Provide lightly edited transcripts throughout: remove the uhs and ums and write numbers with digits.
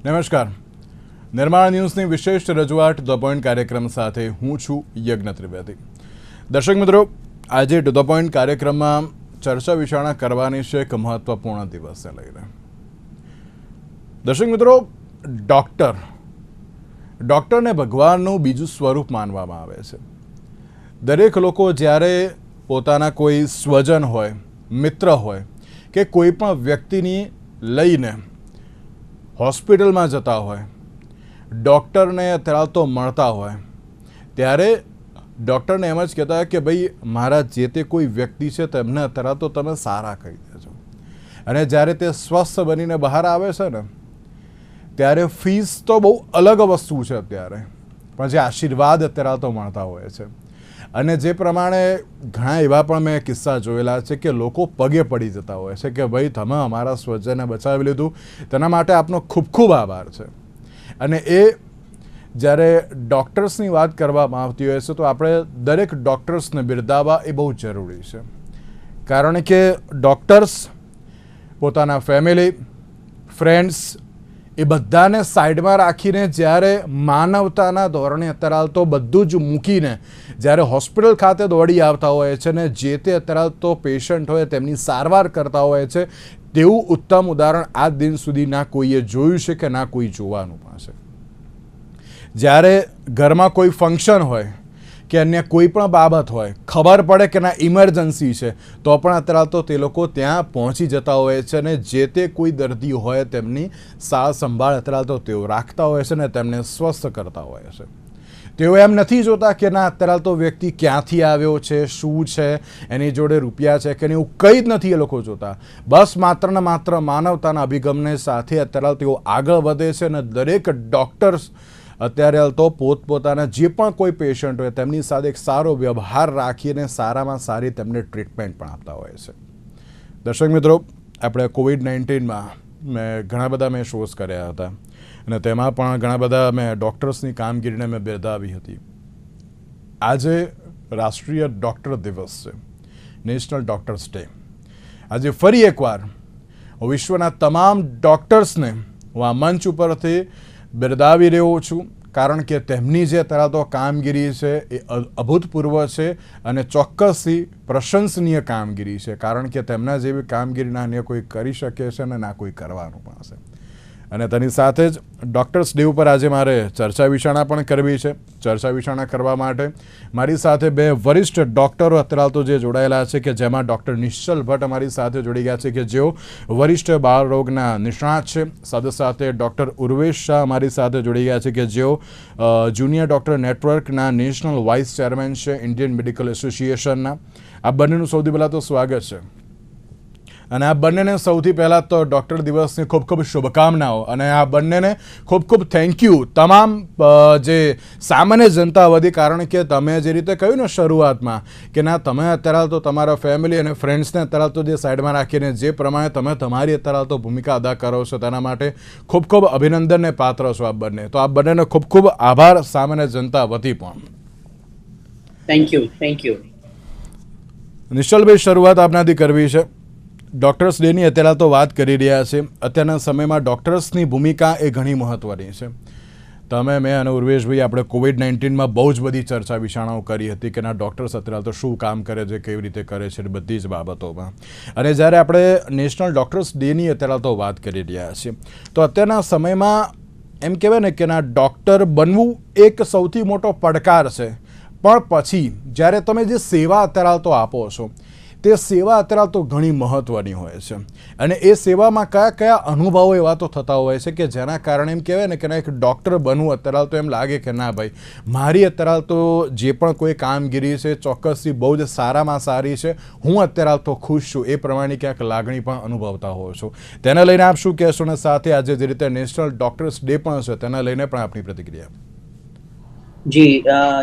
નમસ્કાર. નિર્માણ ન્યૂઝની વિશેષ રજૂઆત ધ પોઈન્ટ કાર્યક્રમ સાથે હું છું યજ્ઞ ત્રિવેદી. દર્શક મિત્રો, આજે ટુ ધ પોઈન્ટ કાર્યક્રમમાં ચર્ચા વિચારણા કરવાની છે એક મહત્વપૂર્ણ દિવસને લઈને. દર્શક મિત્રો, ડૉક્ટરને ભગવાનનું બીજું સ્વરૂપ માનવામાં આવે છે. દરેક લોકો જ્યારે પોતાના કોઈ સ્વજન હોય, મિત્ર હોય કે કોઈ પણ વ્યક્તિની લઈને હોસ્પિટલમાં જતા હોય, ડૉક્ટરને અત્યારે તો મળતા હોય, ત્યારે ડૉક્ટરને એમ જ કહેતા હોય કે ભાઈ મારા જે તે કોઈ વ્યક્તિ છે તેમને અત્યારે તો તમે સારા કહી દેજો. અને જ્યારે તે સ્વસ્થ બનીને બહાર આવે છે ને, ત્યારે ફીસ તો બહુ અલગ વસ્તુ છે અત્યારે, પણ જે આશીર્વાદ અત્યારે તો મળતા હોય છે. અને જે પ્રમાણે ઘણા એવા પણ મેં કિસ્સા જોયેલા છે કે લોકો પગે પડી જતા હોય છે કે ભાઈ તમે અમારા સ્વજનને બચાવી લીધું, તેના માટે આપનો ખૂબ ખૂબ આભાર છે. અને એ જ્યારે ડૉક્ટર્સની વાત કરવામાં આવતી હોય છે તો આપણે દરેક ડૉક્ટર્સને બિરદાવવા એ બહુ જરૂરી છે. કારણ કે ડૉક્ટર્સ પોતાના ફેમિલી, ફ્રેન્ડ્સ એ બધાને સાઈડમાં રાખીને જ્યારે માનવતાના ધોરણે અત્યારે તો બધું જ મૂકીને જ્યારે હોસ્પિટલ ખાતે દોડી આવતા હોય છે ને જે તે અત્યારે તો પેશન્ટ હોય તેમની સારવાર કરતા હોય છે, તેવું ઉત્તમ ઉદાહરણ આજ દિન સુધી ના કોઈએ જોયું છે કે ના કોઈ જોવાનું પણ છે. જ્યારે ઘરમાં કોઈ ફંક્શન હોય કે અન્ય કોઈ પણ બાબત હોય, ખબર પડે કે ના ઇમરજન્સી છે, તો પણ અત્યારે તો તે લોકો ત્યાં પહોંચી જતા હોય છે ને જે તે કોઈ દર્દી હોય તેમની સાર સંભાળ અત્યારે તો તેઓ રાખતા હોય છે ને તેમને સ્વસ્થ કરતા હોય છે. તેઓ એમ નથી જોતા કે ના અત્યારે તો વ્યક્તિ ક્યાંથી આવ્યો છે, શું છે, એની જોડે રૂપિયા છે કે નહીં, એવું કંઈ જ નથી એ લોકો જોતા. બસ માત્ર ને માત્ર માનવતાના અભિગમને સાથે અત્યારે તેઓ આગળ વધે છે અને દરેક ડૉક્ટર્સ અત્યારે તો પોતપોતાના જે પણ કોઈ પેશન્ટ હોય તેમની સાથે એક સારો વ્યવહાર રાખીને સારામાં સારી તેમને ટ્રીટમેન્ટ પણ આપતા હોય છે. દર્શક મિત્રો, આપણે કોવિડ-19માં ઘણા બધા શોઝ કર્યા હતા અને તેમાં પણ ઘણા બધા ડૉક્ટર્સની કામગીરીને મેં બિરદાવી હતી. આજે રાષ્ટ્રીય ડૉક્ટર દિવસ છે, નેશનલ ડૉક્ટર્સ ડે. આજે ફરી એકવાર હું વિશ્વના તમામ ડૉક્ટર્સને હું આ મંચ ઉપરથી બિરદાવી રહ્યો છું, કારણ કે તેમની જે અત્યારે તો કામગીરી છે એ અભૂતપૂર્વ છે અને ચોક્કસથી પ્રશંસનીય કામગીરી છે. કારણ કે તેમના જેવી કામગીરીના અન્ય કોઈ કરી શકે છે અને ના કોઈ કરવાનું પણ છે. અને તેની સાથે જ ડૉક્ટર્સ ડે ઉપર આજે મારે ચર્ચા વિચારણા પણ કરવી છે. ચર્ચા વિચારણા કરવા માટે મારી સાથે બે વરિષ્ઠ ડૉક્ટરો અત્યારે તો જે જોડાયેલા છે કે જેમાં ડૉક્ટર નિશ્ચલ ભટ્ટ અમારી સાથે જોડી ગયા છે કે જેઓ વરિષ્ઠ બાળરોગના નિષ્ણાત છે. સાથે સાથે ડૉક્ટર ઉર્વેશ શાહ અમારી સાથે જોડી ગયા છે કે જેઓ જુનિયર ડૉક્ટર નેટવર્કના નેશનલ વાઇસ ચેરમેન છે ઇન્ડિયન મેડિકલ એસોસિએશનના. આ બંનેનું સૌથી પહેલાં તો સ્વાગત છે. અને આ બંનેને સૌથી પહેલાં તો ડૉક્ટર દિવસની ખૂબ ખૂબ શુભકામનાઓ અને આ બંનેને ખૂબ ખૂબ થેન્ક યુ તમામ જે સામાન્ય જનતા વધી. કારણ કે તમે જે રીતે કહ્યું ને શરૂઆતમાં કે ના તમે અત્યારે તો તમારા ફેમિલી અને ફ્રેન્ડ્સને અત્યારે તો જે સાઈડમાં રાખીને જે પ્રમાણે તમે તમારી અત્યારે તો ભૂમિકા અદા કરો છો તેના માટે ખૂબ ખૂબ અભિનંદનને પાત્ર છો આ બંને. તો આ બંનેને ખૂબ ખૂબ આભાર સામાન્ય જનતા વધી પણ. Thank you. નિશ્ચલભાઈ, શરૂઆત આપનાથી કરવી છે. ડૉક્ટર્સ ડેની અત્યારે તો વાત કરી રહ્યા છે. અત્યારના સમયમાં ડૉક્ટર્સની ભૂમિકા એ ઘણી મહત્ત્વની છે. તમે, મેં અને ઉર્વેશભાઈ આપણે કોવિડ-19માં બહુ જ બધી ચર્ચા વિચારણાઓ કરી હતી કે ના ડૉક્ટર્સ અત્યારે તો શું કામ કરે છે, કેવી રીતે કરે છે, બધી જ બાબતોમાં. અને જ્યારે આપણે નેશનલ ડૉક્ટર્સ ડેની અત્યારે તો વાત કરી રહ્યા છીએ તો અત્યારના સમયમાં એમ કહેવાય ને કે ના ડૉક્ટર બનવું એક સૌથી મોટો પડકાર છે. પણ પછી જ્યારે તમે જે સેવા અત્યારે તો આપો છો તે સેવા અત્યારે તો ઘણી મહત્ત્વની હોય છે. અને એ સેવામાં કયા કયા અનુભવો એવા તો થતા હોય છે કે જેના કારણે એમ કહેવાય ને કે ના એક ડૉક્ટર બનવું અત્યારે તો એમ લાગે કે ના ભાઈ મારી અત્યારે તો જે પણ કોઈ કામગીરી છે ચોક્કસથી બહુ જ સારામાં સારી છે, હું અત્યારે તો ખુશ છું, એ પ્રમાણે ક્યાંક લાગણી પણ અનુભવતા હોવ છો. તેને લઈને આપ શું કહેશો? અને સાથે આજે જે રીતે નેશનલ ડૉક્ટર્સ ડે પણ છે તેને લઈને પણ આપની પ્રતિક્રિયા. જી,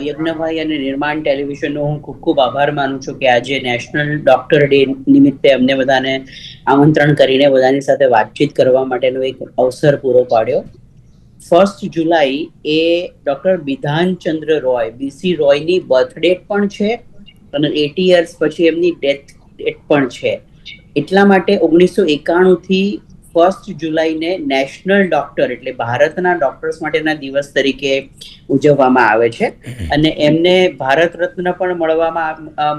યજ્ઞભાઈ અને નિર્માણ ટેલિવિઝનનો હું ખૂબ ખૂબ આભાર માનું છું કે આજે નેશનલ ડૉક્ટર ડે નિમિત્તે અમને બધાને આમંત્રણ કરીને બધાની સાથે વાતચીત કરવા માટેનો એક અવસર પૂરો પાડ્યો. 1 જુલાઈ એ ડૉક્ટર બિધાનચંદ્ર રોય, BC રોયની બર્થ ડેટ પણ છે અને 80 યર્સ પછી એમની ડેથ ડેટ પણ છે. એટલા માટે 1991 થી 1 જુલાઈને નેશનલ ડોક્ટર એટલે ભારતના ડોક્ટર્સ માટેના દિવસ તરીકે ઉજવવામાં આવે છે. અને એમને ભારત રત્ન પણ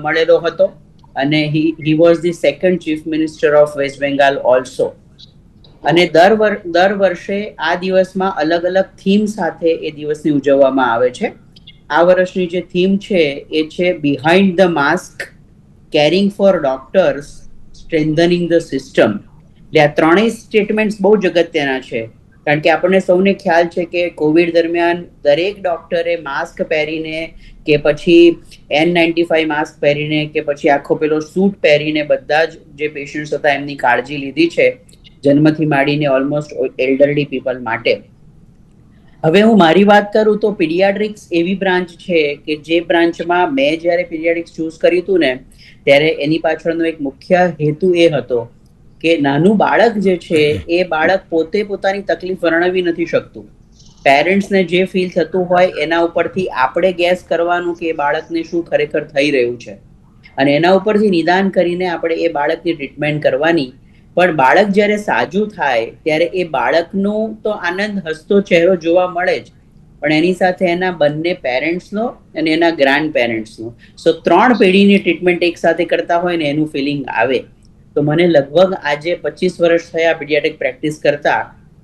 મળેલો હતો. અને he was the second chief minister of West Bengal also. અને દર વર્ષે આ દિવસમાં અલગ અલગ થીમ સાથે એ દિવસની ઉજવવામાં આવે છે. આ વર્ષની જે થીમ છે એ છે behind the mask, caring for doctors, strengthening the system. એટલે આ ત્રણેય સ્ટેટમેન્ટ્સ બહુ જ અગત્યના છે, કારણ કે આપણને સૌને ખ્યાલ છે કે કોવિડ દરમિયાન દરેક ડોક્ટરે માસ્ક પહેરીને કે પછી N95 માસ્ક પહેરીને કે પછી આખો પેલો સૂટ પહેરીને બધા જ જે પેશન્ટ્સ હતા એમની કાળજી લીધી છે, જન્મથી માંડીને ઓલમોસ્ટ એલ્ડરલી પીપલ માટે. હવે હું મારી વાત કરું તો પીડિયાટ્રિક્સ એવી બ્રાન્ચ છે કે જે બ્રાન્ચમાં મેં જ્યારે પીડિયાટ્રિક્સ ચૂઝ કર્યું હતું ને ત્યારે એની પાછળનો એક મુખ્ય હેતુ એ હતો કે નાનું બાળક જે છે એ બાળક પોતે પોતાની તકલીફ વર્ણવી નથી શકતું. પેરેન્ટ્સને જે ફીલ થતું હોય એના ઉપરથી આપણે ગેસ કરવાનું કે એ બાળકને શું ખરેખર થઈ રહ્યું છે, અને એના ઉપરથી નિદાન કરીને આપણે એ બાળકની ટ્રીટમેન્ટ કરવાની. પણ બાળક જ્યારે સાજું થાય ત્યારે એ બાળકનો તો આનંદ હસતો ચહેરો જોવા મળે જ, પણ એની સાથે એના બંને પેરેન્ટ્સનો અને એના ગ્રાન્ડ પેરેન્ટ્સનો, સો 3 પેઢીની ટ્રીટમેન્ટ એક સાથે કરતા હોય ને એનું ફિલિંગ આવે. તો મને લગભગ આજે 25 વર્ષ થયા પીડિયાટ્રિક પ્રેક્ટિસ કરતા,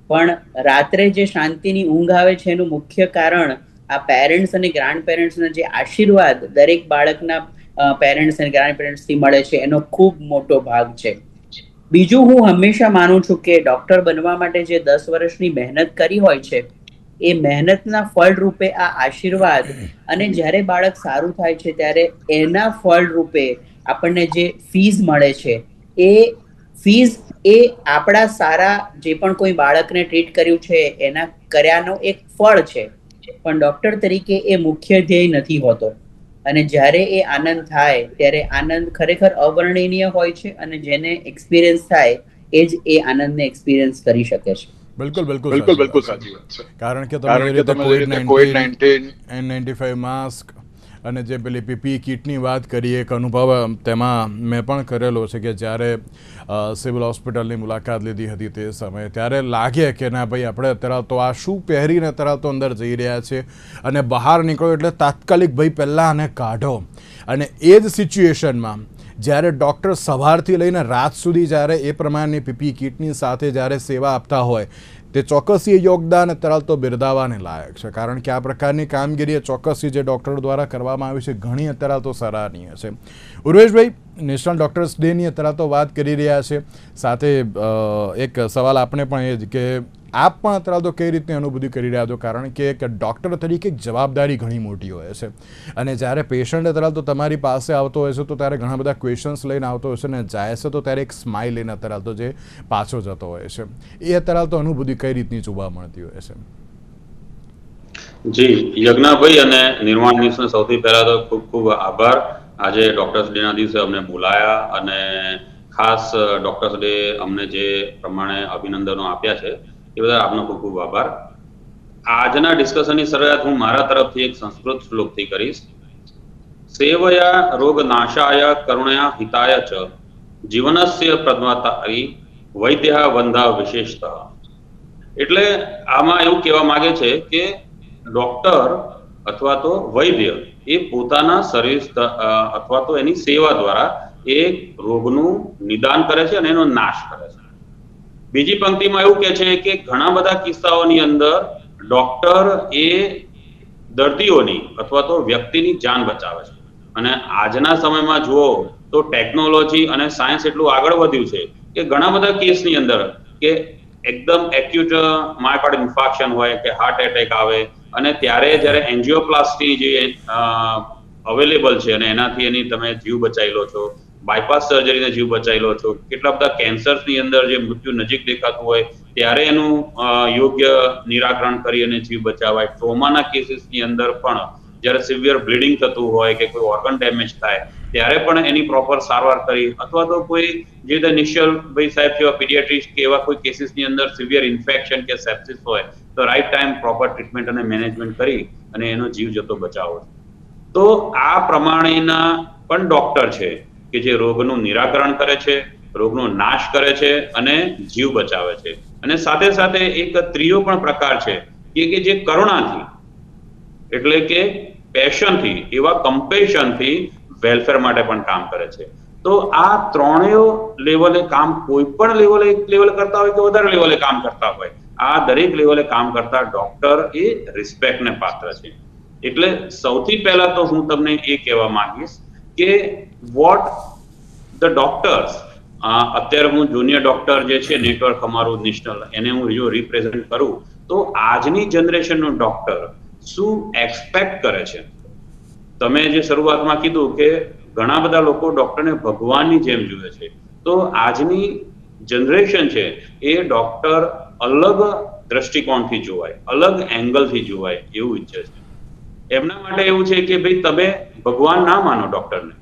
પણ રાત્રે જે શાંતિની ઊંઘ આવે છે એનું મુખ્ય કારણ આ પેરેન્ટ્સ અને ગ્રાન્ડ પેરેન્ટ્સના જે આશીર્વાદ દરેક બાળકના પેરેન્ટ્સ અને ગ્રાન્ડ પેરેન્ટ્સથી મળે છે એનો ખૂબ મોટો ભાગ છે. બીજું, હું હંમેશા માનું છું કે ડોક્ટર બનવા માટે જે 10 વર્ષની મહેનત કરી હોય છે એ મહેનતના ફળ રૂપે આ આશીર્વાદ, અને જ્યારે બાળક સારું થાય છે ત્યારે એના ફળ રૂપે આપણને જે ફીસ મળે છે એ ફીસ એ આપણા સારા જે પણ કોઈ બાળકને ટ્રીટ કર્યું છે એના કર્યાનો એક ફળ છે, પણ ડોક્ટર તરીકે એ મુખ્ય ધ્યેય નથી હોતો. અને જ્યારે એ આનંદ થાય ત્યારે આનંદ ખરેખર અવર્ણનીય હોય છે, અને જેને એક્સપિરિયન્સ થાય એ જ એ આનંદને એક્સપિરિયન્સ કરી શકે છે. બિલકુલ સાચી વાત છે. કારણ કે તમે જે રીતે COVID-19 N95 માસ્ક અને જે પેલી PPE કીટની વાત કરીએ, એક અનુભવ તેમાં મેં પણ કરેલો છે કે જ્યારે સિવિલ હોસ્પિટલની મુલાકાત લીધી હતી તે સમયે ત્યારે લાગે કે ના ભાઈ આપણે અત્યારે તો આ શું પહેરીને અત્યારે તો અંદર જઈ રહ્યા છે, અને બહાર નીકળો એટલે તાત્કાલિક ભાઈ પહેલાં આને કાઢો. અને એ જ સિચ્યુએશનમાં જ્યારે ડૉક્ટર સવારથી લઈને રાત સુધી જ્યારે એ પ્રમાણની PPE કીટની સાથે જ્યારે સેવા આપતા હોય તે ચોક્કસી યોગદાન અત્યારે તો બિરદાવવાને લાયક છે. કારણ કે આ પ્રકારની કામગીરી ચોક્કસી જે ડૉક્ટરો દ્વારા કરવામાં આવી છે ઘણી અત્યારે તો સરાહનીય છે. ઉર્વેશભાઈ, નેશનલ ડૉક્ટર્સ ડેની અત્યારે તો વાત કરી રહ્યા છે, સાથે એક સવાલ આપણે પણ એ જ કે આપ પણ અત્યારે તો કઈ રીતની અનુભૂતિ કરી રહ્યા છો, કારણ કે એક ડૉક્ટર તરીકે જવાબદારી ઘણી મોટી હોય છે, અને જ્યારે પેશન્ટ અત્યારે તો તમારી પાસે આવતો હોય છે તો ત્યારે ઘણા બધા ક્વેશ્ચન્સ લઈને આવતો હોય છે, અને જાય છે તો ત્યારે એક સ્માઇલ લઈને અત્યારે તો જે પાછો જતો હોય છે, એ અત્યારે તો અનુભૂતિ કઈ રીતની જોવા મળતી હોય છે? જી યજ્ઞભાઈ અને નિર્માણ ન્યૂઝને સૌથી પહેલા તો ખૂબ ખૂબ આભાર. આજે ડોક્ટર્સ ડેના દિવસે અમને બોલાયા અને ખાસ ડોક્ટર્સ ડે અમને જે પ્રમાણે અભિનંદનો આપ્યા છે એ બધા આપનો ખૂબ ખૂબ આભાર. આજના ડિસ્કશનની શરૂઆત હું મારા તરફથી એક સંસ્કૃત શ્લોકથી કરીશ. સેવયા રોગ નાશાય કરુણયા હિતાય ચ જીવનસ્ય પ્રદમાતારી વૈદ્ય વંદા વિશેષતઃ. એટલે આમાં એવું કહેવા માંગે છે કે ડોક્ટર અથવા તો વૈદ્ય એ પોતાના શરીર અથવા તો એની સેવા દ્વારા એ રોગનું નિદાન કરે છે અને એનો નાશ કરે છે. બીજી પંક્તિમાં એવું કહે છે કે ઘણા બધા કિસ્સાઓની અંદર ડોક્ટર એ દર્દીઓની અથવા તો વ્યક્તિની જાન બચાવે છે. અને આજના સમયમાં જુઓ તો ટેકનોલોજી અને સાયન્સ એટલું આગળ વધ્યું છે કે ઘણા બધા કેસની અંદર કે એકદમ એક્યુટ માયોકાર્ડિયલ ઇન્ફાર્ક્શન હોય કે હાર્ટ એટેક આવે અને ત્યારે જ્યારે એન્જિયોપ્લાસ્ટી જે અવેલેબલ છે અને એનાથી એની તમે જીવ બચાવી લો છો, બાયપાસ સર્જરીને જીવ બચાવી લો છો, કેટલા બધા કેન્સર્સની અંદર જે મૃત્યુ નજીક દેખાતું હોય ત્યારે એનું યોગ્ય નિરાકરણ કરી અને જીવ બચાવાય. ટ્રોમાના કેસીસની અંદર પણ જ્યારે સિવિયર બ્લીડિંગ થતું હોય કે કોઈ ઓર્ગન ડેમેજ થાય ત્યારે પણ એની પ્રોપર સારવાર કરી, અથવા તો કોઈ જે રીતે નિશ્ચલભાઈ સાહેબ જેવા પીડિયાટ્રિસ્ટ કે એવા કોઈ કેસીસની અંદર સિવિયર ઇન્ફેક્શન કે સેપ્સિસ હોય તો રાઈટ ટાઈમ પ્રોપર ટ્રીટમેન્ટ અને મેનેજમેન્ટ કરી અને એનો જીવ જતો બચાવો. તો આ પ્રમાણેના પણ ડોક્ટર છે કે જે રોગનું નિરાકરણ કરે છે, રોગનો નાશ કરે છે અને જીવ બચાવે છે. અને સાથે સાથે એક ત્રીજો પણ પ્રકાર છે કે જે કરુણાથી, એટલે કે પેશનથી, એવા કમ્પેશનથી વેલફેર માટે પણ કામ કરે છે. તો આ ત્રણેય લેવલે કામ, કોઈ પણ લેવલે કરતા હોય કે વધારે લેવલે કામ કરતા હોય, આ દરેક લેવલે કામ કરતા ડોક્ટર એ રિસ્પેક્ટને પાત્ર છે. એટલે સૌથી પહેલા તો હું તમને એ કહેવા માંગીશ કે વોટ ધ ડોક્ટર્સ, અત્યારે હું જુનિયર ડોક્ટર જે છે નેટવર્ક અમારું નેશનલ, એને હું જો રિપ્રેઝેન્ટ કરું, તો આજની જનરેશનનો ડોક્ટર શું એક્સપેક્ટ કરે છે. તમે જે શરૂઆતમાં કીધું કે ઘણા બધા લોકો ડોક્ટરને ભગવાનની જેમ જુએ છે, તો આજની જનરેશન છે એ ડોક્ટર અલગ દ્રષ્ટિકોણથી જોવાય, અલગ એંગલથી જોવાય એવું ઈચ્છે છે. એમના માટે એવું છે કે ભાઈ તમે ભગવાન ના માનો ડોક્ટરને,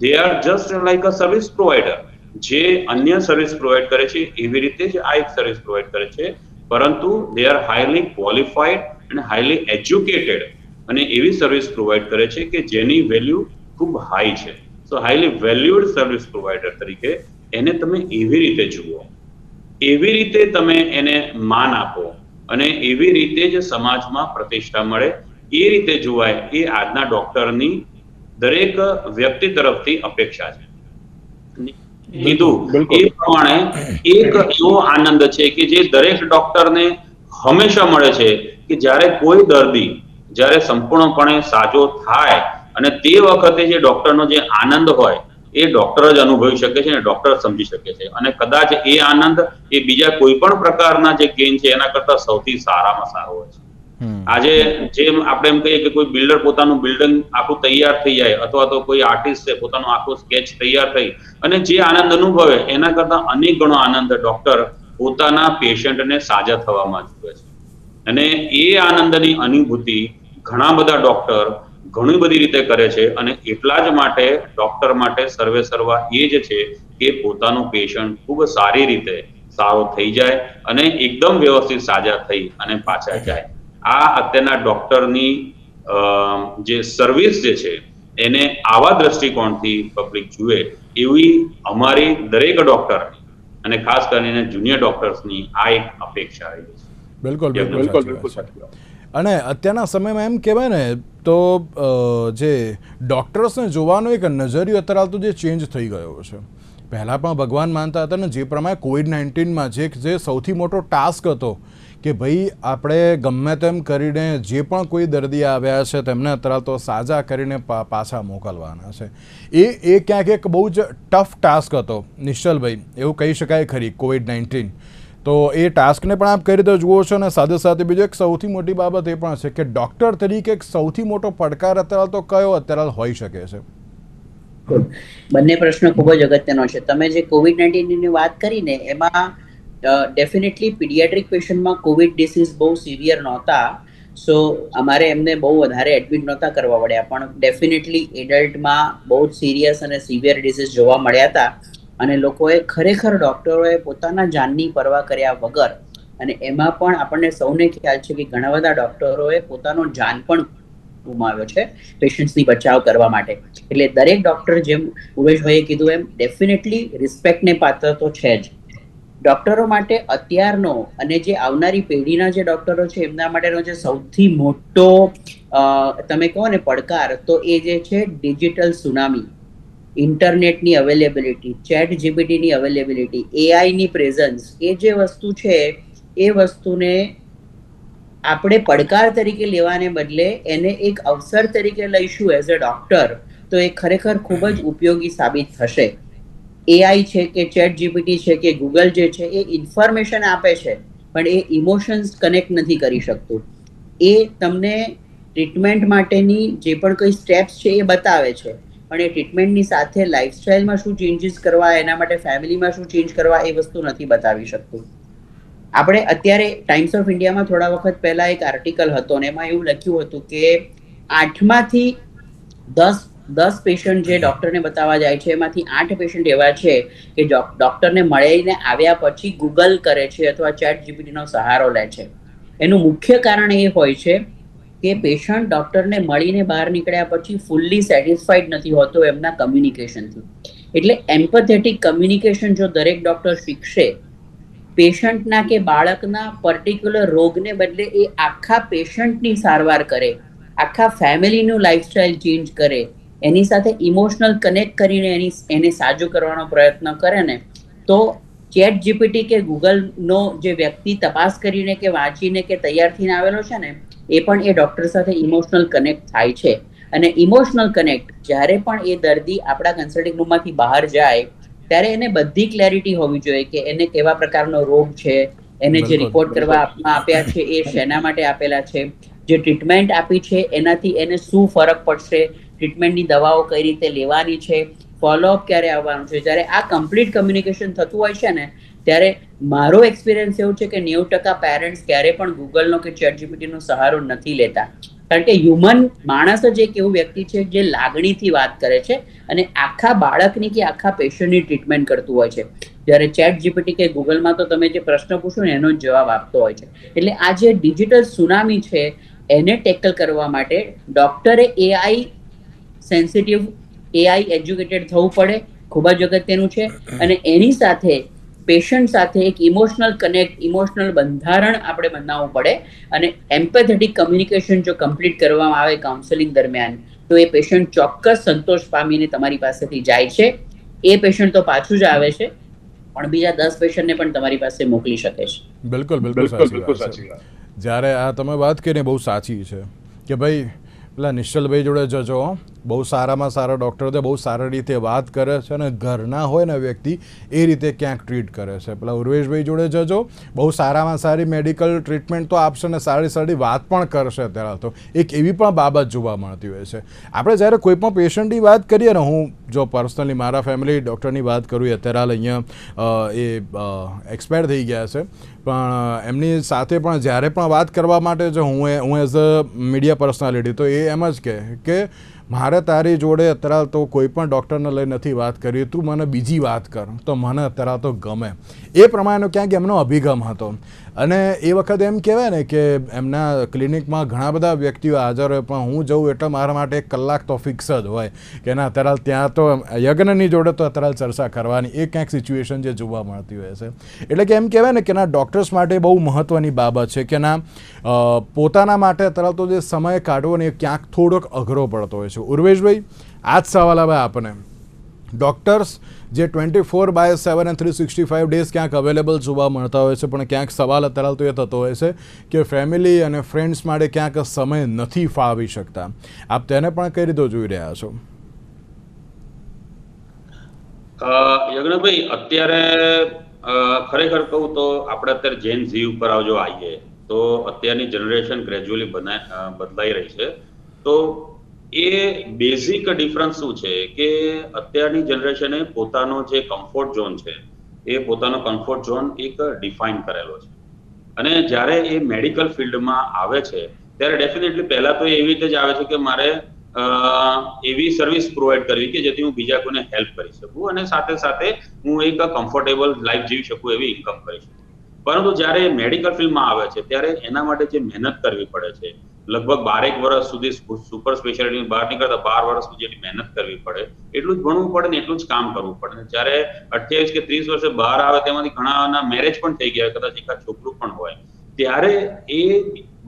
they are just like a service provider. જે અન્ય સર્વિસ પ્રોવાઈડ કરે છે એવી રીતે જ આ એક સર્વિસ પ્રોવાઈડ કરે છે, પરંતુ દે આર હાઈલી ક્વોલિફાઈડ અને હાઈલી એજ્યુકેટેડ, અને એવી સર્વિસ પ્રોવાઈડ કરે છે કે જેની વેલ્યુ ખૂબ હાઈ છે. સો હાઈલી વેલ્યુડ સર્વિસ પ્રોવાઈડર તરીકે એને તમે એવી રીતે જુઓ, એવી રીતે તમે એને માન આપો અને એવી રીતે જ સમાજમાં પ્રતિષ્ઠા મળે, એ રીતે જોવાય, એ આજના ડોક્ટરની દરેક વ્યક્તિ તરફથી અપેક્ષા છે. કીધું એ પ્રમાણે એક એવો આનંદ છે કે જે દરેક ડોક્ટરને હંમેશા મળે છે કે જ્યારે કોઈ દર્દી જ્યારે સંપૂર્ણપણે સાજો થાય અને તે વખતે જે ડોક્ટરનો જે આનંદ હોય એ ડોક્ટર જ અનુભવી શકે છે અને ડોક્ટર સમજી શકે છે. અને કદાચ એ આનંદ એ બીજા કોઈ પણ પ્રકારના જે ગેઇન છે એના કરતા સૌથી સારામાં સારો હોય છે. આજે જેમ આપણે એમ કહીએ કે કોઈ બિલ્ડર પોતાનું બિલ્ડિંગ આખું તૈયાર થઈ જાય, અથવા તો કોઈ આર્ટિસ્ટ છે પોતાનું આખું સ્કેચ તૈયાર થઈ અને જે આનંદ અનુભવે એના કરતા અનેક ગણો આનંદ ડોક્ટર પોતાના પેશન્ટને સાજા થવામાં જુએ છે. અને એ આનંદની અનુભૂતિ ઘણા બધા ડોક્ટર ઘણી બધી રીતે કરે છે, અને એટલા જ માટે ડોક્ટર માટે સર્વે સર્વા એ જ છે કે પોતાનું પેશન્ટ ખૂબ સારી રીતે સારો થઈ જાય અને એકદમ વ્યવસ્થિત સાજા થઈ અને પાછા જાય. આ અત્યારના ડોક્ટરની જે સર્વિસ જે છે એને આવા દ્રષ્ટિકોણથી પબ્લિક જુએ એવી અમારી દરેક ડોક્ટરની અને ખાસ કરીને જુનિયર ડોક્ટર્સની આ એક અપેક્ષા રહી છે. બિલકુલ સાચી વાત. અને અત્યારના સમયમાં એમ કહેવાય ને તો જે ડૉક્ટર્સને જોવાનો એક નજરિયો અત્યારે તો જે ચેન્જ થઈ ગયો છે. પહેલાં પણ ભગવાન માનતા હતા ને, જે પ્રમાણે COVID-19માં જે સૌથી મોટો ટાસ્ક હતો કે ભાઈ આપણે ગમે તેમ કરીને જે પણ કોઈ દર્દી આવ્યા છે તેમને અત્યારે તો સાજા કરીને પાછા મોકલવાના છે. એ ક્યાંક એક બહુ જ ટફ ટાસ્ક હતો નિશ્ચલભાઈ, એવું કહી શકાય ખરી COVID-19. તો એ ટાસ્કને પણ આપ કઈ રીતે જુઓ છો? અને સાથે સાથે બીજો એક સૌથી મોટી બાબત એ પણ છે કે ડૉક્ટર તરીકે એક સૌથી મોટો પડકાર અત્યારે તો કયો અત્યારે હોઈ શકે છે? બંને પ્રશ્ન ખૂબ જ અગત્યનો છે. તમે જે COVID-19 ની વાત કરી ને, એમાં ડેફિનેટલી પીડિયાટ્રિક પેશન્ટમાં કોવિડ ડિસીઝ બહુ સિવિયર નહોતા, સો અમારે એમને બહુ વધારે એડમિટ નહોતા કરવા પડ્યા. પણ ડેફિનેટલી એડલ્ટમાં બહુ જ સિરિયસ અને સિવિયર ડિસીઝ જોવા મળ્યા હતા, અને લોકોએ ખરેખર ડોક્ટરોએ પોતાના જાનની પરવા કર્યા વગર, અને એમાં પણ આપણને સૌને ખ્યાલ છે કે ઘણા બધા ડોક્ટરોએ પોતાનો જાન પણ ગુમાવ્યો છે પેશન્ટ્સની બચાવ કરવા માટે. એટલે દરેક ડોક્ટર, જેમ ઉમેશભાઈએ કીધું એમ, ડેફિનેટલી રિસ્પેક્ટને પાત્ર તો છે જ. ડોક્ટરો માટે અત્યારનો અને જે આવનારી પેઢીના જે ડોક્ટરો છે એમના માટેનો જે સૌથી મોટો તમે કહો ને પડકાર, તો એ જે છે ડિજિટલ સુનામી, ઇન્ટરનેટની અવેલેબિલિટી, ચેટ જીપીટીની અવેલેબિલિટી, એઆઈની પ્રેઝન્સ, એ જે વસ્તુ છે એ વસ્તુને આપણે પડકાર તરીકે લેવાને બદલે એને એક અવસર તરીકે લઈશું એઝ અ ડોક્ટર, તો એ ખરેખર ખૂબ જ ઉપયોગી સાબિત થશે. એઆઈ છે કે ચેટ જીપીટી છે કે ગૂગલ જે છે એ ઇન્ફોર્મેશન આપે છે, પણ એ ઇમોશન્સ કનેક્ટ નથી કરી શકતું. એ તમને ટ્રીટમેન્ટ માટેની જે પણ કોઈ સ્ટેપ્સ છે એ બતાવે છે, પણ એ ટ્રીટમેન્ટની સાથે લાઇફસ્ટાઇલમાં શું ચેન્જીસ કરવા, એના માટે ફેમિલીમાં શું ચેન્જ કરવા, એ વસ્તુ નથી બતાવી શકતું. આપણે અત્યારે ટાઈમ્સ ઓફ ઇન્ડિયામાં થોડા વખત પહેલા એક આર્ટિકલ હતો, અને એમાં એવું લખ્યું હતું કે 8માંથી 10 પેશન્ટ જે ડોક્ટરને બતાવવા જાય છે, એમાંથી 8 પેશન્ટ એવા છે કે ડોક્ટરને મળીને આવ્યા પછી ગૂગલ કરે છે અથવા ચેટ જીપીટીનો સહારો લે છે. એનું મુખ્ય કારણ એ હોય છે કે પેશન્ટ ડોક્ટરને મળીને બહાર નીકળ્યા પછી ફૂલ્લી સેટિસ્ફાઈડ નથી હોતો એમના કમ્યુનિકેશનથી. એટલે એમ્પેથેટિક કમ્યુનિકેશન જો દરેક ડોક્ટર શીખશે, પેશન્ટના કે બાળકના પર્ટિક્યુલર રોગને બદલે એ આખા પેશન્ટની સારવાર કરે, આખા ફેમિલીનું લાઈફસ્ટાઈલ ચેન્જ કરે, એની સાથે ઇમોશનલ કનેક્ટ કરીને એને સાજું કરવાનો પ્રયત્ન કરે ને, તો ચેટ જીપીટી કે ગૂગલનો જે વ્યક્તિ તપાસ કરીને કે વાંચીને કે તૈયાર થઈને આવેલો છે ને, એ પણ એ ડોક્ટર સાથે ઇમોશનલ કનેક્ટ થાય છે. અને ઇમોશનલ કનેક્ટ જ્યારે પણ એ દર્દી આપણા કન્સલ્ટિંગ રૂમમાંથી બહાર જાય ત્યારે એને બધી ક્લેરિટી હોવી જોઈએ કે એને કેવા પ્રકારનો રોગ છે, એને જે રિપોર્ટ કરવા આપ્યા છે એ શેના માટે આપેલા છે, જે ટ્રીટમેન્ટ આપી છે એનાથી એને શું ફરક પડશે, ટ્રીટમેન્ટની દવાઓ કઈ રીતે લેવાની છે, ફોલોઅપ ક્યારે આવવાનું છે. જ્યારે આ કમ્પ્લીટ કમ્યુનિકેશન થતું હોય છે ને, ત્યારે મારો એક્સપિરિયન્સ એવું છે કે 90% પેરેન્ટ્સ ક્યારે પણ ગૂગલનો કે ચેટ જીપીટીનો સહારો નથી લેતા. કારણ કે હ્યુમન માણસ જ એક એવું વ્યક્તિ છે જે લાગણીથી વાત કરે છે અને આખા બાળકની કે આખા પેશન્ટની ટ્રીટમેન્ટ કરતું હોય છે. જ્યારે ચેટ જીપીટી કે ગૂગલમાં તો તમે જે પ્રશ્ન પૂછો ને એનો જ જવાબ આપતો હોય છે. એટલે આ જે ડિજિટલ સુનામી છે એને ટેકલ કરવા માટે ડોક્ટરે એઆઈ સેન્સિટિવ, એઆઈ એજ્યુકેટેડ થવું પડે, ખૂબ જ અગત્યનું છે. અને એની સાથે પેશન્ટ સાથે એક ઇમોશનલ કનેક્ટ, ઇમોશનલ બંધારણ આપણે બનાવવું પડે. અને એમ્પેથેટિક કમ્યુનિકેશન જો કમ્પ્લીટ કરવામાં આવે કાઉન્સેલિંગ દરમિયાન, તો એ પેશન્ટ ચોક્કસ સંતોષ પામીને તમારી પાસેથી જાય છે. એ પેશન્ટ તો પાછું જ આવે છે, પણ બીજા 10 પેશન્ટને પણ તમારી પાસે મોકલી શકે છે. બિલકુલ સાચી વાત. જ્યારે આ તમે વાત કરીને બહુ સાચી છે કે ભાઈ પેલા નિશ્ચલભાઈ જોડે જજો, બહુ સારામાં સારા ડૉક્ટર છે, બહુ સારી રીતે વાત કરે છે અને ઘરના હોય ને વ્યક્તિ એ રીતે ક્યાંક ટ્રીટ કરે છે. પેલા ઉર્વેશભાઈ જોડે જજો, બહુ સારામાં સારી મેડિકલ ટ્રીટમેન્ટ તો આપશે ને સારી વાત પણ કરશે. અત્યારે તો એક એવી પણ બાબત જોવા મળતી હોય છે. આપણે જ્યારે કોઈ પણ પેશન્ટની વાત કરીએ ને, હું જો પર્સનલી મારા ફેમિલી ડૉક્ટરની વાત કરું, અત્યારે હાલ અહીંયા એ એક્સપાયર થઈ ગયા છે, પણ એમની સાથે પણ જ્યારે પણ વાત કરવા માટે જો હું એઝ અ મીડિયા પર્સનાલિટી તો એ એમ જ કે મારે તારી જોડે અત્યારે તો કોઈ પણ ડૉક્ટરને લઈ નથી વાત કરી, તું મને બીજી વાત કર તો મને અત્યારે તો ગમે. એ પ્રમાણેનો ક્યાંક એમનો અભિગમ હતો. અને એ વખતે એમ કહેવાય ને કે એમના ક્લિનિકમાં ઘણા બધા વ્યક્તિઓ હાજર હોય, પણ હું જઉં એટલે મારા માટે 1 કલાક તો ફિક્સ જ હોય કે ના અત્યારે ત્યાં તો યજ્ઞની જોડે તો અત્યારે ચર્ચા કરવાની. એ ક્યાંક સિચ્યુએશન જે જોવા મળતી હોય છે. એટલે કે એમ કહેવાય ને કે ના ડૉક્ટર્સ માટે બહુ મહત્ત્વની બાબત છે કે ના પોતાના માટે અત્યારે તો જે સમય કાઢવો ને એ ક્યાંક થોડોક અઘરો પડતો હોય છે. ઉર્વેશભાઈ, આ જ સવાલ હવે આપને, ડૉક્ટર્સ જે 24/7 અને 365 ડેઝ ક્યાંક અવેલેબલ જોવા મળતા હોય છે, પણ ક્યાંક સવાલ અત્યારે તો એ થતો હોય છે કે ફેમિલી અને ફ્રેન્ડ્સ માટે ક્યાંક સમય નથી ફાવી શકતા. આપ તેને પણ કઈ રીતે જોઈ રહ્યા છો? યજ્ઞભાઈ, અત્યારે ખરેખર કહું તો આપણે અત્યારે જેન ઝી ઉપર આવજો આવીએ તો અત્યારની જનરેશન ગ્રેજ્યુઅલી બદલાઈ રહી છે. તો એ બેઝિક ડિફરન્સ શું છે કે અત્યારની જનરેશને પોતાનો જે કમ્ફર્ટ ઝોન છે એ પોતાનો કમ્ફર્ટ ઝોન એક ડિફાઇન કરેલો છે. અને જ્યારે એ મેડિકલ ફિલ્ડમાં આવે છે ત્યારે ડેફિનેટલી પહેલા તો એવી રીતે જ આવે છે કે મારે એવી સર્વિસ પ્રોવાઈડ કરવી કે જેથી હું બીજા કોઈને હેલ્પ કરી શકું અને સાથે સાથે હું એક કમ્ફર્ટેબલ લાઈફ જીવી શકું, એવી ઇન્કમ કરી શકું. પરંતુ જ્યારે મેડિકલ ફિલ્ડમાં આવે છે ત્યારે એના માટે જે મહેનત કરવી પડે છે, લગભગ 12 વર્ષ સુધી સુપર સ્પેશિયાલિટી બહાર નીકળતા 12 વર્ષ સુધી એટલી મહેનત કરવી પડે, એટલું જ ભણવું પડે ને એટલું જ કામ કરવું પડે. જ્યારે 28 કે 30 વર્ષે બહાર આવે તેમાંથી ઘણાના મેરેજ પણ થઈ ગયા, કદાચ એકાદ છોકરું પણ હોય, ત્યારે એ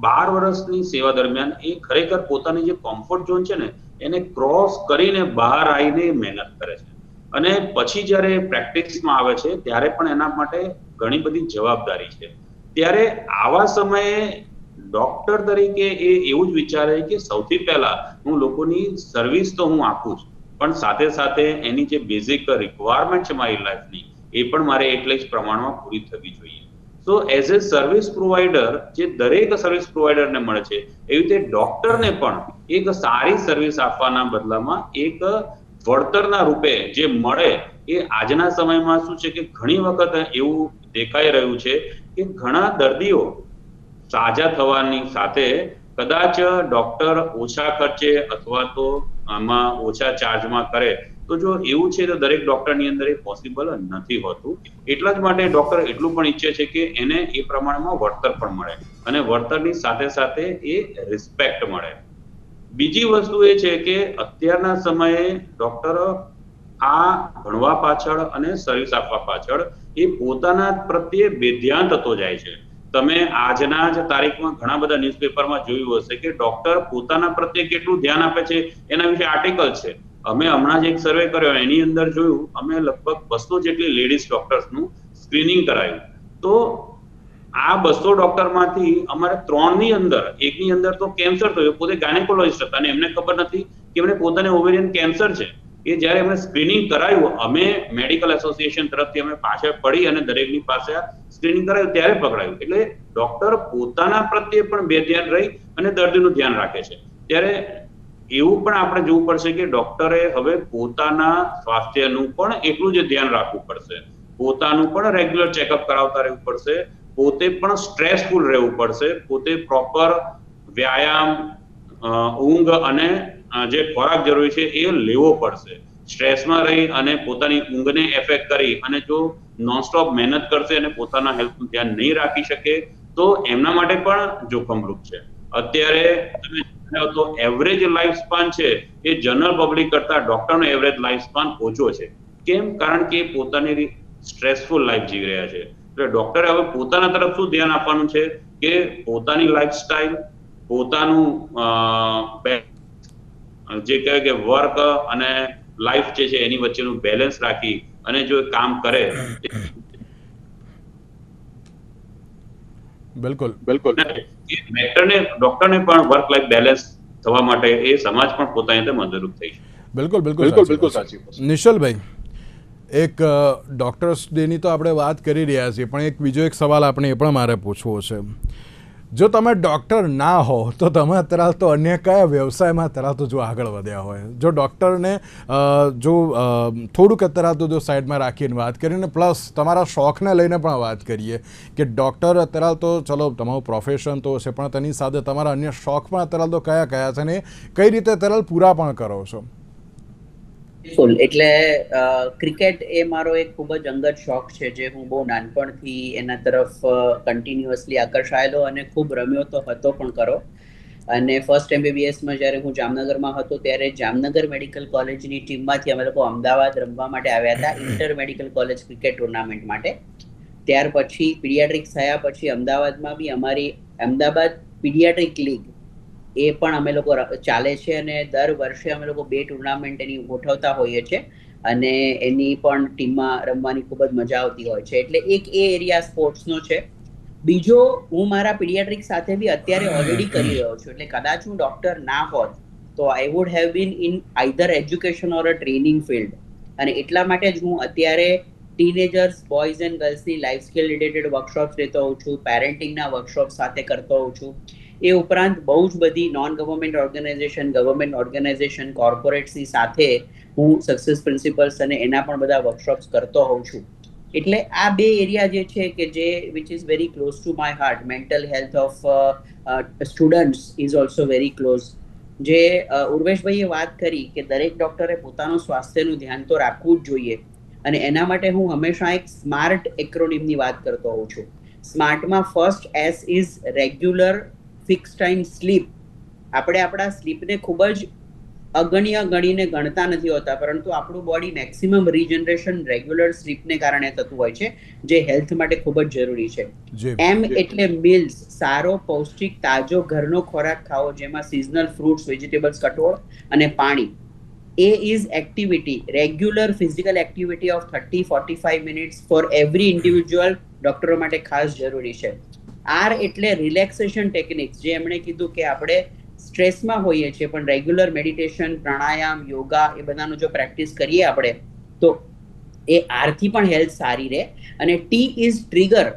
12 વર્ષની સેવા દરમિયાન એ ખરેખર પોતાની જે કમ્ફર્ટ ઝોન છે ને એને ક્રોસ કરીને બહાર આવીને મહેનત કરે છે. અને પછી જ્યારે પ્રેક્ટિસમાં આવે છે ત્યારે પણ એના માટે ઘણી બધી જવાબદારી છે. ત્યારે આવા સમયે ડોક્ટર તરીકે એ એવું જ વિચારે કે સૌથી પહેલા હું લોકોની સર્વિસ તો હું આપું છું, પણ સાથે સાથે એની જે બેઝિક રિક્વાયરમેન્ટ છે મારી લાઈફની એ પણ મારે એટલે જ પ્રમાણમાં પૂરી થવી જોઈએ. સો એઝ એ સર્વિસ પ્રોવાઈડર જે દરેક સર્વિસ પ્રોવાઈડરને મળે છે, એવી રીતે ડોક્ટરને પણ એક સારી સર્વિસ આપવાના બદલામાં એક વળતરના રૂપે જે મળે એ આજના સમયમાં શું છે કે ઘણી વખત એવું દેખાઈ રહ્યું છે કે ઘણા દર્દીઓ સાજા થવાની સાથે કદાચ ડોક્ટર ઓછા ખર્ચે અથવા તો આમાં ઓછા ચાર્જમાં કરે, તો જો એવું છે તો દરેક ડોક્ટરની અંદર એ પોસિબલ નથી હોતું. એટલા જ માટે ડોક્ટર એટલું પણ ઈચ્છે છે કે એને એ પ્રમાણમાં વળતર પણ મળે અને વળતરની સાથે સાથે એ રિસ્પેક્ટ મળે. બીજી વસ્તુ એ છે કે અત્યારના સમયે ડોક્ટર આ ભણવા પાછળ અને સર્વિસ આપવા પાછળ એ પોતાના પ્રત્યે બેધ્યાન થતો જાય છે. તમે આજના જ તારીખમાં ઘણા બધા ન્યૂઝપેપરમાં જોયું હશે કે ડોક્ટર પોતાના પ્રત્યે કેટલું ધ્યાન આપે છે એના વિશે આર્ટિકલ છે. અમે હમણાં જ એક સર્વે કર્યો, એની અંદર જોયું અમે લગભગ 200 જેટલી લેડીઝ ડોક્ટર્સનું સ્ક્રીનિંગ કરાયું. તો આ 200 ડોક્ટરમાંથી અમારે 3 ની અંદર, એકની અંદર તો કેન્સર થયું, પોતે ગાયનેકોલોજીસ્ટ હતા અને એમને ખબર નથી કે એમને પોતાને ઓવેરિયન કેન્સર છે. એ જ્યારે એમને સ્ક્રીનિંગ કરાયું, અમે મેડિકલ એસોસિએશન તરફથી અમે પાછળ પડી અને દરેકની પાસે સ્ક્રીનિંગ કરાયું ત્યારે પકડાયું. એટલે ડોક્ટર પોતાના પ્રત્યે પણ બેધ્યાન રહી અને દર્દીનું ધ્યાન રાખે છે. ત્યારે એવું પણ આપણે જોવું પડશે કે ડોક્ટરે હવે પોતાના સ્વાસ્થ્યનું પણ એટલું જ ધ્યાન રાખવું પડશે, પોતાનું પણ રેગ્યુલર ચેકઅપ કરાવતા રહેવું પડશે, પોતે પણ સ્ટ્રેસફુલ રહેવું પડશે, પોતે પ્રોપર વ્યાયામ, ઊંઘ અને જે ખોરાક જરૂરી છે એ લેવો પડશે. સ્ટ્રેસમાં રહી અને પોતાની ઊંઘને એફેક્ટ કરી અને જો નોનસ્ટોપ મહેનત કરશે અને પોતાના હેલ્થનું ધ્યાન નહીં રાખી શકે તો એમના માટે પણ જોખમરૂપ છે. અત્યારે તમે તો એવરેજ લાઈફ સ્પાન છે એ જનરલ પબ્લિક કરતા ડોક્ટરનો એવરેજ લાઈફ સ્પાન ઓછો છે. કેમ? કારણ કે પોતાની સ્ટ્રેસફુલ લાઈફ જીવી રહ્યા છે. એટલે ડોક્ટરે હવે પોતાના તરફ શું ધ્યાન આપવાનું છે કે પોતાની લાઈફસ્ટાઈલ, પોતાનું જે કહેવાય કે વર્ક અને લાઈફ જે છે એની વચ્ચેનું બેલેન્સ રાખી અને જો કામ કરે. બિલકુલ ડોક્ટરને પણ વર્ક લાઈફ બેલેન્સ થવા માટે એ સમાજ પણ પોતાની રીતે મદદરૂપ થઈ છે. બિલકુલ સાચી. નિશલભાઈ, એક ડોક્ટર્સ ડેની તો આપણે વાત કરી રહ્યા છીએ, પણ એક બીજો એક સવાલ આપણે એ પણ મારે પૂછવો છે. જો તમે ડૉક્ટર ના હો તો તમે અત્યારે તો અન્ય કયા વ્યવસાયમાં અત્યારે તો જો આગળ વધ્યા હોય? જો ડૉક્ટરને જો થોડુંક અત્યારે તો જો સાઈડમાં રાખીને વાત કરીને પ્લસ તમારા શોખને લઈને પણ વાત કરીએ કે ડૉક્ટર અત્યારે તો ચલો તમારું પ્રોફેશન તો છે, પણ તેની સાથે તમારા અન્ય શોખ પણ અત્યારે તો કયા કયા છે ને કઈ રીતે અત્યારે પૂરા પણ કરો છો? બિલકુલ. એટલે ક્રિકેટ એ મારો એક ખૂબ જ અંગત શોખ છે, જે હું બહુ નાનપણથી એના તરફ કન્ટિન્યુઅસલી આકર્ષાયેલો અને ખૂબ રમ્યો તો હતો પણ કરો. અને ફર્સ્ટ MBBSમાં જ્યારે હું જામનગરમાં હતો ત્યારે જામનગર મેડિકલ કોલેજની ટીમમાંથી અમે લોકો અમદાવાદ રમવા માટે આવ્યા હતા inter medical college cricket tournament માટે. ત્યાર પછી પીડિયાટ્રિક્સ થયા પછી અમદાવાદમાં બી અમારી અમદાવાદ પીડિયાટ્રિક લીગ એ પણ અમે લોકો ચાલે છે અને દર વર્ષે અમે લોકો 2 ટુર્નામેન્ટ એની ગોઠવતા હોઈએ છીએ અને એની પણ ટીમમાં રમવાની ખૂબ જ મજા આવતી હોય છે. એટલે એક એ એરિયા સ્પોર્ટ્સનો છે. બીજો, હું મારા પીડિયાટ્રિક સાથે બી અત્યારે ઓલરેડી કરી રહ્યો છું. એટલે કદાચ હું ડોક્ટર ના હોત તો I would have been in either education or a training field. અને એટલા માટે જ હું અત્યારે ટીનેજર્સ, બોયઝ એન્ડ ગર્લ્સની લાઈફ સ્કિલ રિલેટેડ વર્કશોપ્સ લેતો હોઉં છું, પેરેન્ટિંગના વર્કશોપ સાથે કરતો હોઉં છું. એ ઉપરાંત બહુ જ બધી non government organisation, government organisation, કોર્પોરેટ્સની સાથે હું સક્સેસ પ્રિન્સિપલ્સ અને એના પણ બધા વર્કશોપ્સ કરતો હોઉં છું. એટલે આ 2 એરિયા જે છે કે જે which is very close to my heart. Mental health of students is also very close. જે ઉર્વેશભાઈએ વાત કરી કે દરેક ડોક્ટરે પોતાનું સ્વાસ્થ્યનું ધ્યાન તો રાખવું જ જોઈએ અને એના માટે હું હંમેશા એક સ્માર્ટ એક્રોનિમની વાત કરતો હોઉં છું. સ્માર્ટમાં first S is regular fix time sleep. આપણે આપણા સ્લીપને ખૂબ જ અગણ્ય ગણીને ગણતા નથી હોતા, પરંતુ આપણું બોડી મેક્સિમમ રીજનરેશન રેગ્યુલર સ્લીપને કારણે થતું હોય છે, જે હેલ્થ માટે ખૂબ જ જરૂરી છે. M એટલે મિલ્સ, સારો પૌષ્ટિક તાજો ઘરનો ખોરાક ખાવો જેમાં સિઝનલ ફ્રૂટ્સ, વેજીટેબલ્સ, કઠોળ અને પાણી. A is activity, regular physical activity of 30-45 minutes for every individual ડોક્ટરો માટે ખાસ જરૂરી છે. R એટલે રિલેક્સેશન ટેકનિક્સ, જે એમણે કીધું કે આપણે સ્ટ્રેસમાં હોઈએ છીએ પણ રેગ્યુલર મેડિટેશન, પ્રાણાયામ, યોગા એ બધાનો જો પ્રેક્ટિસ કરીએ આપણે તો એ આરથી પણ હેલ્થ સારી રહે. અને T ઇઝ ટ્રિગર,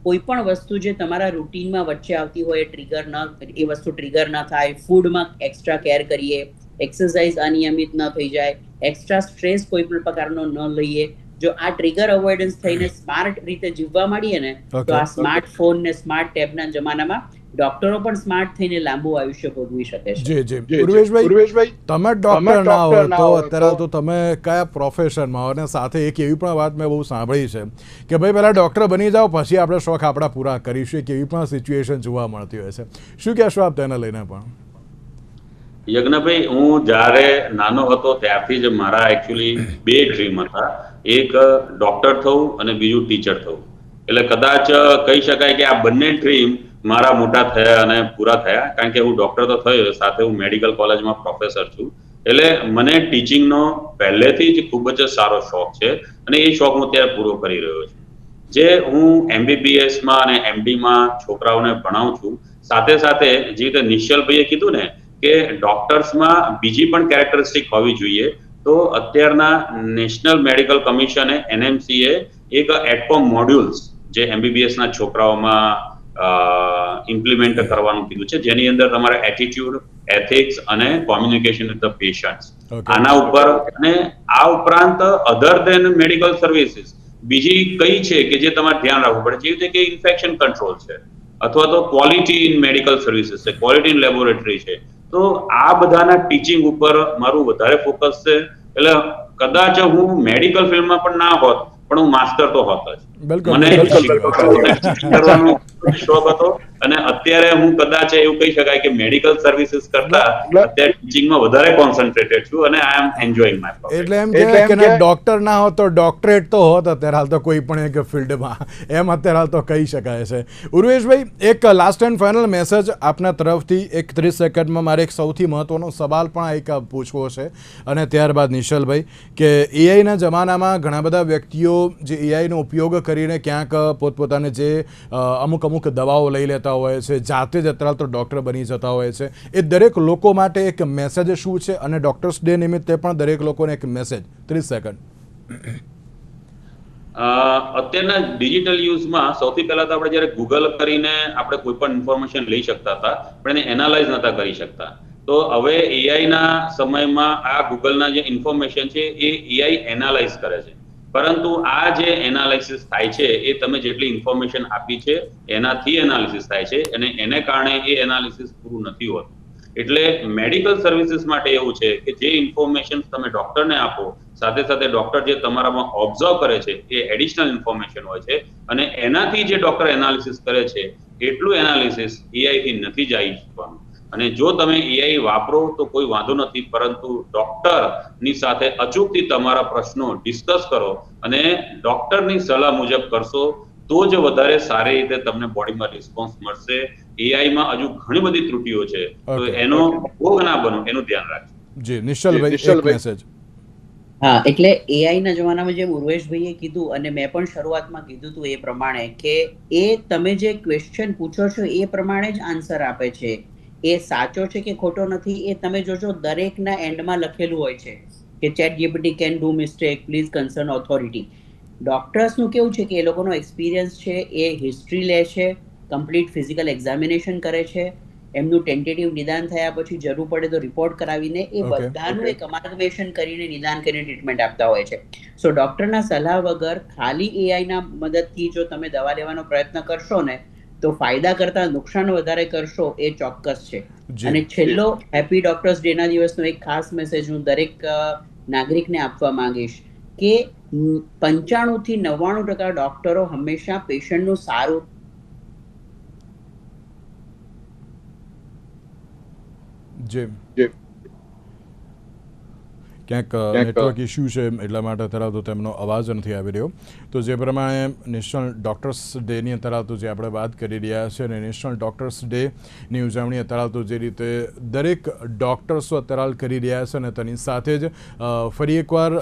કોઈ પણ વસ્તુ જે તમારા રૂટીનમાં વચ્ચે આવતી હોય એ વસ્તુ ટ્રિગર ન થાય. ફૂડમાં એક્સ્ટ્રા કેર કરીએ, એક્સરસાઇઝ અનિયમિત ન થઈ જાય, એક્સ્ટ્રા સ્ટ્રેસ કોઈ પણ પ્રકારનો ન લઈએ. જો આ ટ્રિગર અવોઇડન્સ થઈને સ્માર્ટ રીતે જીવવા માંડીએ ને તો આ સ્માર્ટફોન ને સ્માર્ટ ટેબના જમાનામાં ડોક્ટરો પણ સ્માર્ટ થઈને લાંબુ આયુષ્ય ભોગવી શકે છે. જી ઉર્વેશભાઈ, તમે ડોક્ટર ના હો તો અત્યારે તો તમે કયા પ્રોફેશનમાં હો? અને સાથે એક એવી પણ વાત મેં બહુ સાંભળી છે કે ભાઈ પહેલાં ડૉક્ટર બની જાઓ પછી આપણે શોખ આપણા પૂરા કરીશું, એક એવી પણ સિચ્યુએશન જોવા મળતી હોય છે. શું કહેશો આપ તેને લઈને? પણ યજ્ઞભાઈ, હું જ્યારે નાનો હતો ત્યારથી જ મારા એકચ્યુઅલી 2 ડ્રીમ હતા. એક ડોક્ટર થવું અને બીજું ટીચર થવું. એટલે કદાચ કહી શકાય કે આ બંને ડ્રીમ મારા મોટા થયા અને પૂરા થયા, કારણ કે હું ડોક્ટર તો થયો, સાથે હું મેડિકલ કોલેજમાં પ્રોફેસર છું. એટલે મને ટીચિંગનો પહેલેથી જ ખૂબ જ સારો શોખ છે અને એ શોખ હું અત્યારે પૂરો કરી રહ્યો છું. જે હું MBBSમાં અને MDમાં છોકરાઓને ભણાવું છું, સાથે સાથે જે રીતે નિશ્ચલભાઈએ કીધું ને કે ડોક્ટર્સમાં બીજી પણ કેરેક્ટરિસ્ટિક હોવી જોઈએ, તો અત્યારના નેશનલ મેડિકલ કમિશને NMCએ એક એટકોમ મોડ્યુલ્સ જે MBBSના છોકરાઓમાં ઇમ્પ્લિમેન્ટ કરવાનું કીધું છે, જેની અંદર તમારે એટીટ્યુડ, એથિક્સ અને કોમ્યુનિકેશન વિથ ધ પેશન્ટ્સ, આના ઉપર, અને આ ઉપરાંત અધર ધેન મેડિકલ સર્વિસીસ બીજી કઈ છે કે જે તમારે ધ્યાન રાખવું પડે, જેવી રીતે કે ઇન્ફેક્શન કંટ્રોલ છે, અથવા તો ક્વોલિટી ઇન મેડિકલ સર્વિસીસ છે, ક્વોલિટી ઇન લેબોરેટરી છે. તો આ બધાના ટીચિંગ ઉપર મારું વધારે ફોકસ છે. એટલે કદાચ હું મેડિકલ ફિલ્ડમાં પણ ના હોત, પણ હું માસ્ટર તો હોત જ. મને કરવાનો શોખ હતો અને અત્યારે હું કદાચ એવું કહી શકાય કે મેડિકલ સર્વિસીસ કરતા અત્યારે ટીચિંગમાં વધારે કોન્સન્ટ્રેટેડ છું અને આઈ એમ એન્જોયિંગ માય પ્રોફેશન. એટલે એમ કહેવાય કે ડોક્ટર ના હોત તો ડોક્ટરેટ તો હોત અત્યારે હાલ તો કોઈ પણ એક ફિલ્ડમાં, એમ અત્યારે હાલ તો કહી શકાય છે. ઉર્વેશભાઈ, એક લાસ્ટ એન્ડ ફાઇનલ મેસેજ આપના તરફથી, એક 30 સેકન્ડમાં મારે એક સૌથી મહત્વનો સવાલ પણ એક પૂછવો છે, અને ત્યારબાદ નિશ્ચલભાઈ, કે એઆઈના જમાનામાં ઘણા બધા વ્યક્તિઓ જે એઆઈનો ઉપયોગ કરીને ક્યાંક પોતપોતાને જે અમુક દવાઓ લઈ લેતા હોય છે, જાતે જ અત્યારે તો ડૉક્ટર બની જતા હોય છે, એ દરેક લોકો માટે એક મેસેજ શું છે, અને ડૉક્ટર્સ ડે નિમિત્તે પણ દરેક લોકોને એક મેસેજ 30 સેકન્ડ. અત્યારના ડિજિટલ યુઝમાં સૌથી પહેલા તો આપણે જ્યારે ગૂગલ કરીને આપણે કોઈ પણ ઇન્ફોર્મેશન લઈ શકતા હતા, પણ એને એનાલાઇઝ નતા કરી શકતા. તો હવે એઆઈના સમયમાં આ ગૂગલના જે ઇન્ફોર્મેશન છે એ એઆઈ એનાલાઇઝ કરે છે. પરંતુ આ જે એનાલિસિસ થાય છે એ તમે જેટલી ઇન્ફોર્મેશન આપી છે એનાથી એનાલિસિસ થાય છે, અને એને કારણે એ એનાલિસિસ પૂરું નથી હોતું. એટલે મેડિકલ સર્વિસીસ માટે એવું છે કે જે ઇન્ફોર્મેશન તમે ડોક્ટરને આપો, સાથે સાથે ડોક્ટર જે તમારામાં ઓબ્ઝર્વ કરે છે એ એડિશનલ ઇન્ફોર્મેશન હોય છે, અને એનાથી જે ડોક્ટર એનાલિસિસ કરે છે એટલું એનાલિસિસ એઆઈ થી નથી જઈ શકવાનું. અને જો તમે એઆઈ વાપરો તો કોઈ વાંધો નથી, પરંતુ ડોક્ટરની સાથે અચૂકથી તમારા પ્રશ્નો ડિસ્કસ કરો અને ડોક્ટરની સલાહ મુજબ કરશો તો જ વધારે સારી રીતે તમને બોડીમાં રિસ્પોન્સ મળશે. એઆઈમાં હજુ ઘણી બધી ત્રુટિઓ છે, તો એનો ભોગ ના બનો એનું ધ્યાન રાખજો. જી નિશ્ચલભાઈ, એક મેસેજ. હા, એટલે એઆઈ ના જમાનામાં જેમ ઉર્વેશભાઈએ કીધું અને મેં પણ શરૂઆતમાં કીધું હતું એ પ્રમાણે, કે એ તમે જે ક્વેશ્ચન પૂછો છો એ પ્રમાણે જ આન્સર આપે છે. એ સાચો છે કે ખોટો નથી એ તમે જોજો, દરેકના એન્ડમાં લખેલું હોય છે કે ChatGPT can do mistake, please concern authority. ડોક્ટર્સનું કેવું છે કે એ લોકોનો એક્સપિરિયન્સ છે, એ હિસ્ટ્રી લે છે, કમ્પ્લીટ ફિઝિકલ એક્ઝામિનેશન કરે છે, એમનું ટેન્ટેટિવ નિદાન થયા પછી જરૂર પડે તો રિપોર્ટ કરાવીને એ બધાનું એક અમાલ્ગમેશન કરીને નિદાન કરીને ટ્રીટમેન્ટ આપતા હોય છે. સો ડોક્ટરના સલાહ વગર ખાલી એઆઈના મદદથી જો તમે દવા લેવાનો પ્રયત્ન કરશો ને તો ફાયદા કરતા નુકસાન વધારે કરશો, એ ચોક્કસ છે. અને છેલ્લો હેપી ડોક્ટર્સ ડે ના દિવસનો એક ખાસ મેસેજ હું દરેક નાગરિકને આપવા માંગીશ કે 95 થી 99% ડોક્ટરો હંમેશા પેશન્ટનું સારું. જી ક્યાંક નેટવર્ક ઇસ્યુ છે એટલા માટે ધરાવતો તેમનો અવાજ નથી આવી રહ્યો. તો જે પ્રમાણે નેશનલ ડૉક્ટર્સ ડેની ધરાવતું જે આપણે વાત કરી રહ્યા છીએ, અને નેશનલ ડૉક્ટર્સ ડેની ઉજવણી ધરાવતું જે રીતે દરેક ડૉક્ટર્સો અત્યારે કરી રહ્યા છે, અને તેની સાથે જ ફરી એકવાર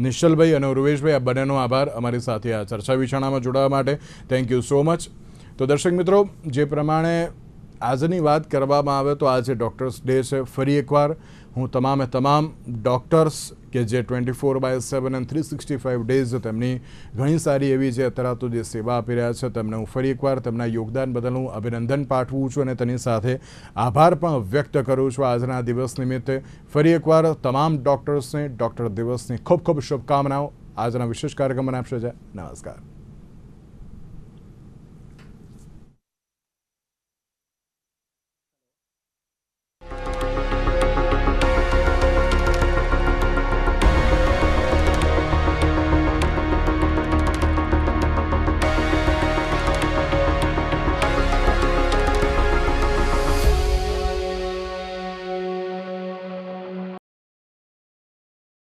નિશ્ચલભાઈ અને ઉર્વેશભાઈ, આ બંનેનો આભાર અમારી સાથે આ ચર્ચા વિચારણામાં જોડાવા માટે. Thank you so much. તો દર્શક મિત્રો, જે પ્રમાણે આજની વાત કરવામાં આવે તો આજે ડૉક્ટર્સ ડે છે. ફરી એકવાર હું તમામ ડૉક્ટર્સ કે જે 24/7 અને 365 ડેઝ તેમની ઘણી સારી એવી જે અત્યારે તો જે સેવા આપી રહ્યા છે, તેમને હું ફરી એકવાર તેમના યોગદાન બદલ હું અભિનંદન પાઠવું છું, અને તેની સાથે આભાર પણ વ્યક્ત કરું છું આજના દિવસ નિમિત્તે. ફરી એકવાર તમામ ડૉક્ટર્સને ડૉક્ટર દિવસની ખૂબ શુભકામનાઓ. આજના વિશેષ કાર્યક્રમને આપશે. નમસ્કાર.